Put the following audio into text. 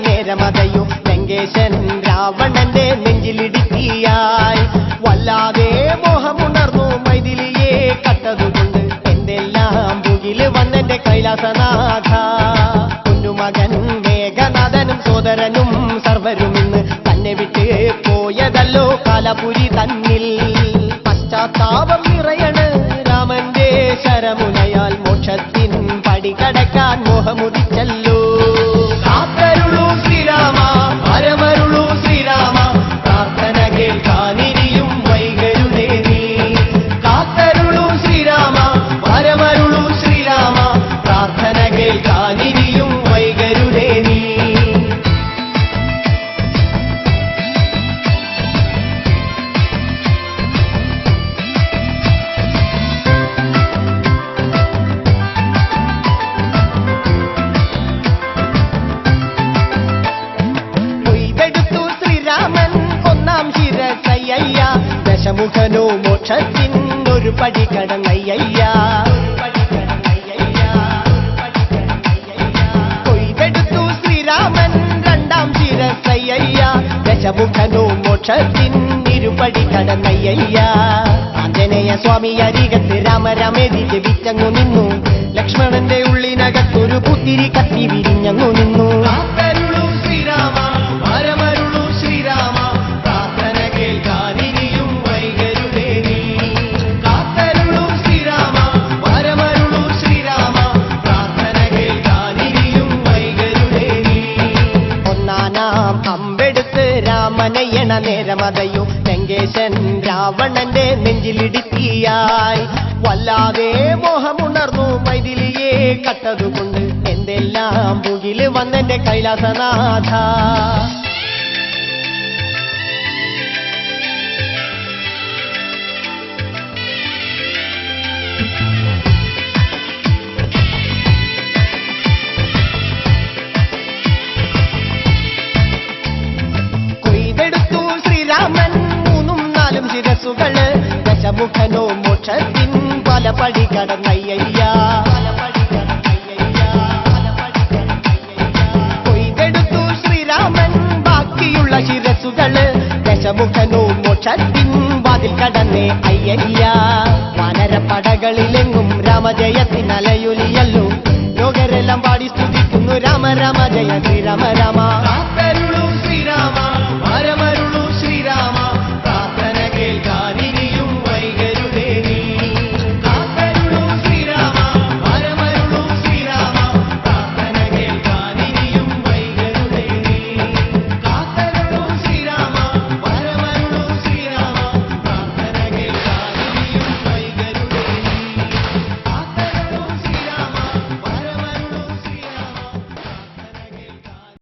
നേരമതയോ ലങ്കേശൻ രാവണന്റെ നെഞ്ചിലിടുക്കിയായി വല്ലാതെ മോഹമുണർന്നു മൈഥിലിയെ കട്ടതുകൊണ്ട് എന്തെല്ലാം പുകില് വന്നെന്റെ കൈലാസനാഥ കുഞ്ഞുമകൻ മേഘനാഥനും സോദരനും സർവരും ഇന്ന് തന്നെ വിട്ട് പോയതല്ലോ കാലപുരി തന്നിൽ പശ്ചാത്താപം നിറയണ് രാമന്റെ ശരമുനയാൽ മോക്ഷത്തിൻ പടികടക്കാൻ മോഹമുദിച്ചല്ലോ കാത്തരുളൂ ശ്രീരാമ പരമരുളൂ ശ്രീരാമ പ്രാർത്ഥന കേൾക്കാനിരിയും വൈകരുതേ നീ കാത്തരുളൂ ശ്രീരാമ പരമരുളൂ ശ്രീരാമ പ്രാർത്ഥന കേൾക്കാനിരിയും വൈകരുതേ നീ ദശമുഖനോ മോക്ഷത്തിൻ ഒരു പടി കടന്നയ്യ കൊയ്തെടുത്തു ശ്രീരാമൻ രണ്ടാം ശിരസയ്യ ദശമുഖനോ മോക്ഷത്തിൻ ഇരുപടി കടന്നയ്യ ആഞ്ജനേയ സ്വാമി അരികത്ത് രാമരാമേതി ജപിച്ചങ്ങു നിന്നു ലക്ഷ്മണന്റെ ഉള്ളിനകത്തൊരു പുത്തിരി കത്തി വിരിഞ്ഞങ്ങു നിന്നു ശ്രീരാമ പരമരുളൂ ശ്രീരാമ പ്രാർത്ഥന കേൾക്കാനിരിയും വൈകരുതേ നീ കാത്തരുളൂ ശ്രീരാമ പരമരുളൂ ശ്രീരാമ പ്രാർത്ഥന കേൾക്കാനിരിയും വൈകരുതേ നീ ഒന്നാനാം അമ്പെടുത്ത് രാമനയ്യണ നേരമതയോ ലങ്കേശൻ രാവണന്റെ നെഞ്ചിലിടുക്കിയായി വല്ലാതെ മോഹമുണർന്നു മൈഥിലിയെ കട്ടതുകൊണ്ട് എന്തെല്ലാം പുകില് വന്നെന്റെ കൈലാസനാഥ കൊയ്തെടുത്തു ശ്രീരാമൻ മൂന്നും നാലും ശിരസുകള് ദശമുഖനോ മോക്ഷത്തിൻ പല പടി കടന്നയ്യ കൊയ്തെടുത്തു ശ്രീരാമൻ ബാക്കിയുള്ള ശിരസുകള് ദശമുഖനോ മോക്ഷത്തിൻ വാതിൽ കടന്നേ അയ്യ വാനരപ്പടകളിലെങ്ങും രാമജയത്തിനലയൊലിയല്ലോ ലോകരെല്ലാം പാടി സ്തുതിക്കുന്നു രാമ രാമ ജയ ശ്രീരാമ രാമ